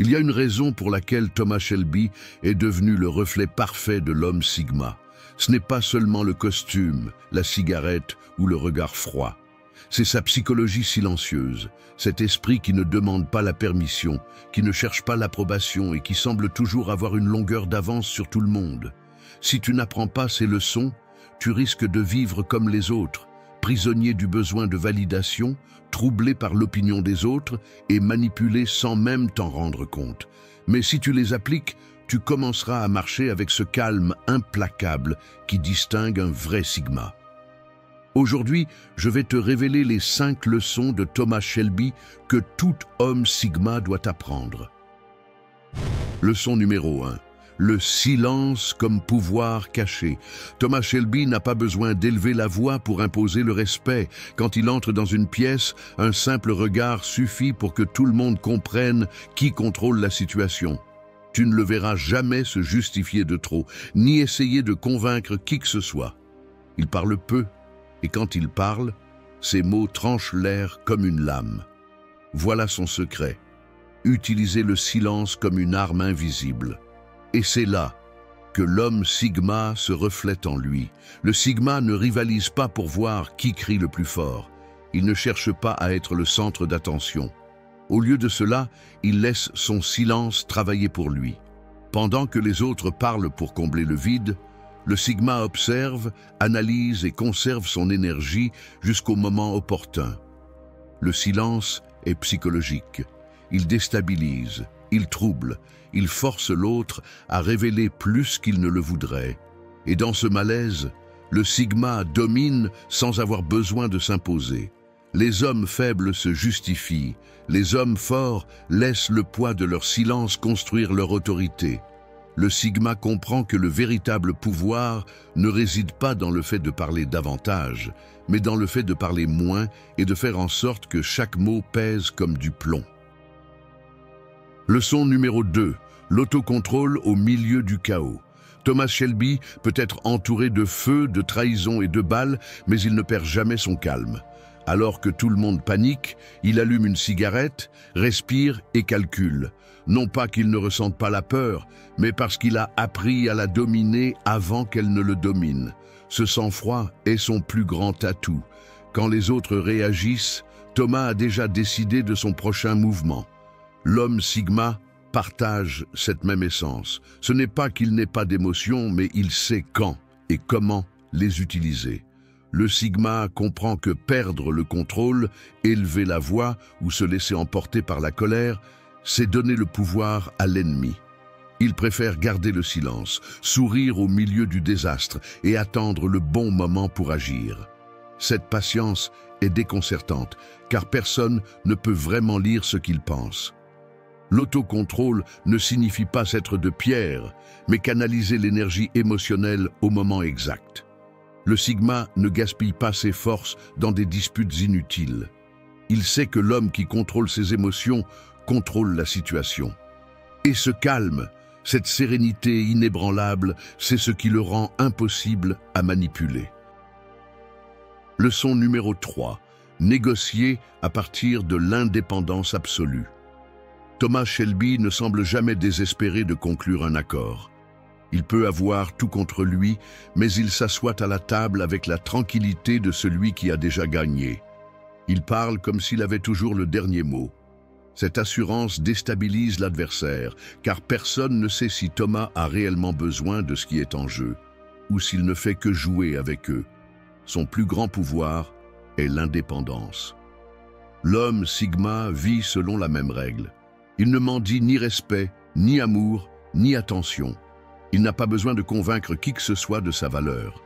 Il y a une raison pour laquelle Thomas Shelby est devenu le reflet parfait de l'homme Sigma. Ce n'est pas seulement le costume, la cigarette ou le regard froid. C'est sa psychologie silencieuse, cet esprit qui ne demande pas la permission, qui ne cherche pas l'approbation et qui semble toujours avoir une longueur d'avance sur tout le monde. Si tu n'apprends pas ces leçons, tu risques de vivre comme les autres, prisonnier du besoin de validation, troublé par l'opinion des autres et manipulé sans même t'en rendre compte. Mais si tu les appliques, tu commenceras à marcher avec ce calme implacable qui distingue un vrai Sigma. Aujourd'hui, je vais te révéler les 5 leçons de Thomas Shelby que tout homme Sigma doit apprendre. Leçon numéro 1. Le silence comme pouvoir caché. Thomas Shelby n'a pas besoin d'élever la voix pour imposer le respect. Quand il entre dans une pièce, un simple regard suffit pour que tout le monde comprenne qui contrôle la situation. Tu ne le verras jamais se justifier de trop, ni essayer de convaincre qui que ce soit. Il parle peu, et quand il parle, ses mots tranchent l'air comme une lame. Voilà son secret. Utiliser le silence comme une arme invisible. Et c'est là que l'homme Sigma se reflète en lui. Le Sigma ne rivalise pas pour voir qui crie le plus fort. Il ne cherche pas à être le centre d'attention. Au lieu de cela, il laisse son silence travailler pour lui. Pendant que les autres parlent pour combler le vide, le Sigma observe, analyse et conserve son énergie jusqu'au moment opportun. Le silence est psychologique. Il déstabilise, il trouble, il force l'autre à révéler plus qu'il ne le voudrait. Et dans ce malaise, le Sigma domine sans avoir besoin de s'imposer. Les hommes faibles se justifient, les hommes forts laissent le poids de leur silence construire leur autorité. Le Sigma comprend que le véritable pouvoir ne réside pas dans le fait de parler davantage, mais dans le fait de parler moins et de faire en sorte que chaque mot pèse comme du plomb. Leçon numéro 2. L'autocontrôle au milieu du chaos. Thomas Shelby peut être entouré de feu, de trahison et de balles, mais il ne perd jamais son calme. Alors que tout le monde panique, il allume une cigarette, respire et calcule. Non pas qu'il ne ressente pas la peur, mais parce qu'il a appris à la dominer avant qu'elle ne le domine. Ce sang-froid est son plus grand atout. Quand les autres réagissent, Thomas a déjà décidé de son prochain mouvement. L'homme Sigma partage cette même essence. Ce n'est pas qu'il n'ait pas d'émotions, mais il sait quand et comment les utiliser. Le Sigma comprend que perdre le contrôle, élever la voix ou se laisser emporter par la colère, c'est donner le pouvoir à l'ennemi. Il préfère garder le silence, sourire au milieu du désastre et attendre le bon moment pour agir. Cette patience est déconcertante, car personne ne peut vraiment lire ce qu'il pense. L'autocontrôle ne signifie pas s'être de pierre, mais canaliser l'énergie émotionnelle au moment exact. Le Sigma ne gaspille pas ses forces dans des disputes inutiles. Il sait que l'homme qui contrôle ses émotions contrôle la situation. Et ce calme, cette sérénité inébranlable, c'est ce qui le rend impossible à manipuler. Leçon numéro 3. Négocier à partir de l'indépendance absolue. Thomas Shelby ne semble jamais désespéré de conclure un accord. Il peut avoir tout contre lui, mais il s'assoit à la table avec la tranquillité de celui qui a déjà gagné. Il parle comme s'il avait toujours le dernier mot. Cette assurance déstabilise l'adversaire, car personne ne sait si Thomas a réellement besoin de ce qui est en jeu, ou s'il ne fait que jouer avec eux. Son plus grand pouvoir est l'indépendance. L'homme Sigma vit selon la même règle. Il ne mendie ni respect, ni amour, ni attention. Il n'a pas besoin de convaincre qui que ce soit de sa valeur.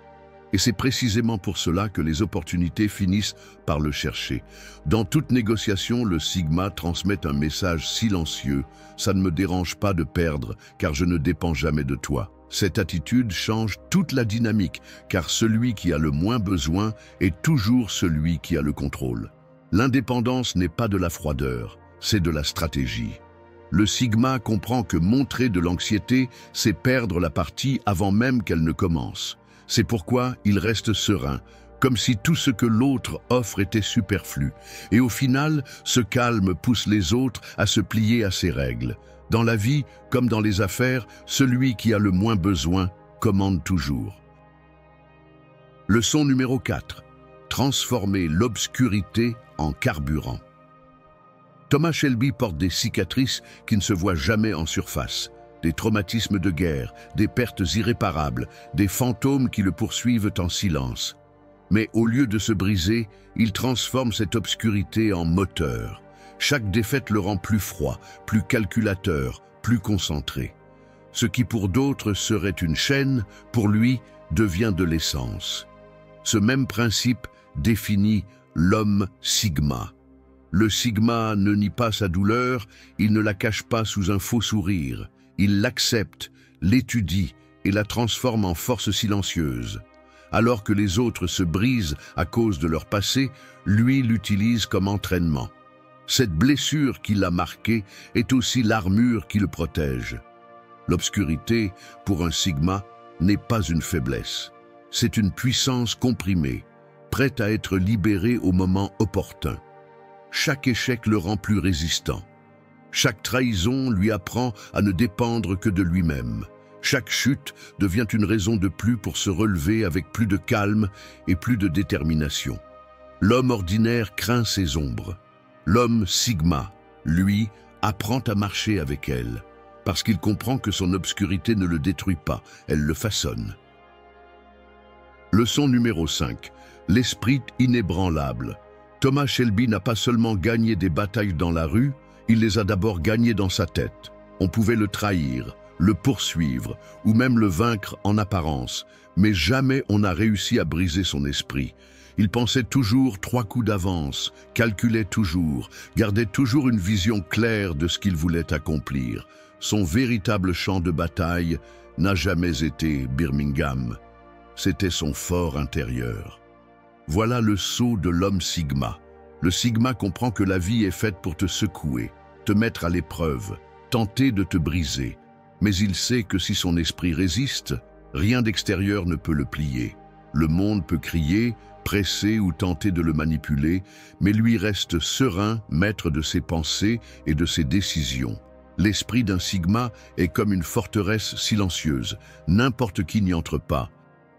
Et c'est précisément pour cela que les opportunités finissent par le chercher. Dans toute négociation, le Sigma transmet un message silencieux. Ça ne me dérange pas de perdre, car je ne dépends jamais de toi. Cette attitude change toute la dynamique, car celui qui a le moins besoin est toujours celui qui a le contrôle. L'indépendance n'est pas de la froideur, c'est de la stratégie. Le Sigma comprend que montrer de l'anxiété, c'est perdre la partie avant même qu'elle ne commence. C'est pourquoi il reste serein, comme si tout ce que l'autre offre était superflu. Et au final, ce calme pousse les autres à se plier à ses règles. Dans la vie, comme dans les affaires, celui qui a le moins besoin commande toujours. Leçon numéro 4. Transformer l'obscurité en carburant. Thomas Shelby porte des cicatrices qui ne se voient jamais en surface, des traumatismes de guerre, des pertes irréparables, des fantômes qui le poursuivent en silence. Mais au lieu de se briser, il transforme cette obscurité en moteur. Chaque défaite le rend plus froid, plus calculateur, plus concentré. Ce qui pour d'autres serait une chaîne, pour lui, devient de l'essence. Ce même principe définit l'homme Sigma. Le Sigma ne nie pas sa douleur, il ne la cache pas sous un faux sourire. Il l'accepte, l'étudie et la transforme en force silencieuse. Alors que les autres se brisent à cause de leur passé, lui l'utilise comme entraînement. Cette blessure qui l'a marqué est aussi l'armure qui le protège. L'obscurité, pour un Sigma, n'est pas une faiblesse. C'est une puissance comprimée, prête à être libérée au moment opportun. Chaque échec le rend plus résistant. Chaque trahison lui apprend à ne dépendre que de lui-même. Chaque chute devient une raison de plus pour se relever avec plus de calme et plus de détermination. L'homme ordinaire craint ses ombres. L'homme Sigma, lui, apprend à marcher avec elles, parce qu'il comprend que son obscurité ne le détruit pas, elle le façonne. Leçon numéro 5. L'esprit inébranlable. Thomas Shelby n'a pas seulement gagné des batailles dans la rue, il les a d'abord gagnées dans sa tête. On pouvait le trahir, le poursuivre, ou même le vaincre en apparence, mais jamais on n'a réussi à briser son esprit. Il pensait toujours 3 coups d'avance, calculait toujours, gardait toujours une vision claire de ce qu'il voulait accomplir. Son véritable champ de bataille n'a jamais été Birmingham. C'était son fort intérieur. Voilà le sceau de l'homme Sigma. Le Sigma comprend que la vie est faite pour te secouer, te mettre à l'épreuve, tenter de te briser. Mais il sait que si son esprit résiste, rien d'extérieur ne peut le plier. Le monde peut crier, presser ou tenter de le manipuler, mais lui reste serein, maître de ses pensées et de ses décisions. L'esprit d'un Sigma est comme une forteresse silencieuse. N'importe qui n'y entre pas.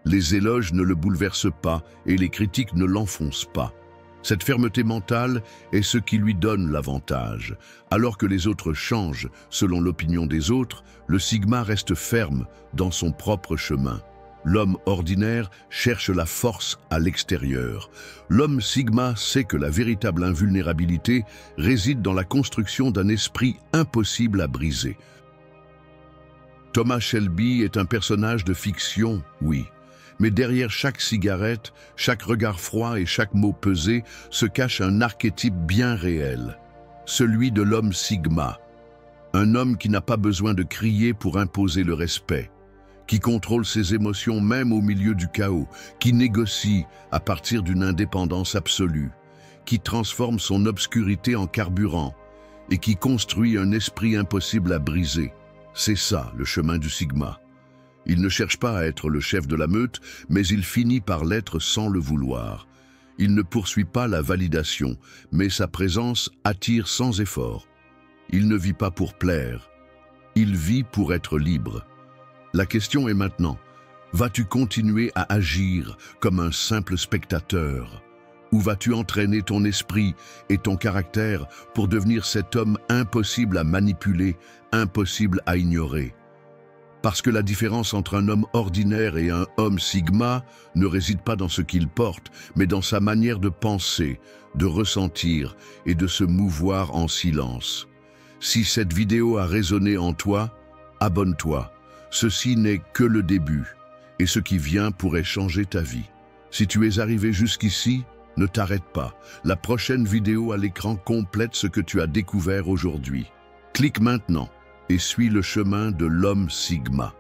Les éloges ne le bouleversent pas et les critiques ne l'enfoncent pas. Cette fermeté mentale est ce qui lui donne l'avantage. Alors que les autres changent selon l'opinion des autres, le Sigma reste ferme dans son propre chemin. L'homme ordinaire cherche la force à l'extérieur. L'homme Sigma sait que la véritable invulnérabilité réside dans la construction d'un esprit impossible à briser. Thomas Shelby est un personnage de fiction, oui. Mais derrière chaque cigarette, chaque regard froid et chaque mot pesé se cache un archétype bien réel. Celui de l'homme Sigma. Un homme qui n'a pas besoin de crier pour imposer le respect, qui contrôle ses émotions même au milieu du chaos, qui négocie à partir d'une indépendance absolue, qui transforme son obscurité en carburant et qui construit un esprit impossible à briser. C'est ça le chemin du Sigma. Il ne cherche pas à être le chef de la meute, mais il finit par l'être sans le vouloir. Il ne poursuit pas la validation, mais sa présence attire sans effort. Il ne vit pas pour plaire, il vit pour être libre. La question est maintenant, vas-tu continuer à agir comme un simple spectateur? Ou vas-tu entraîner ton esprit et ton caractère pour devenir cet homme impossible à manipuler, impossible à ignorer? Parce que la différence entre un homme ordinaire et un homme Sigma ne réside pas dans ce qu'il porte, mais dans sa manière de penser, de ressentir et de se mouvoir en silence. Si cette vidéo a résonné en toi, abonne-toi. Ceci n'est que le début, et ce qui vient pourrait changer ta vie. Si tu es arrivé jusqu'ici, ne t'arrête pas. La prochaine vidéo à l'écran complète ce que tu as découvert aujourd'hui. Clique maintenant et suis le chemin de l'homme Sigma.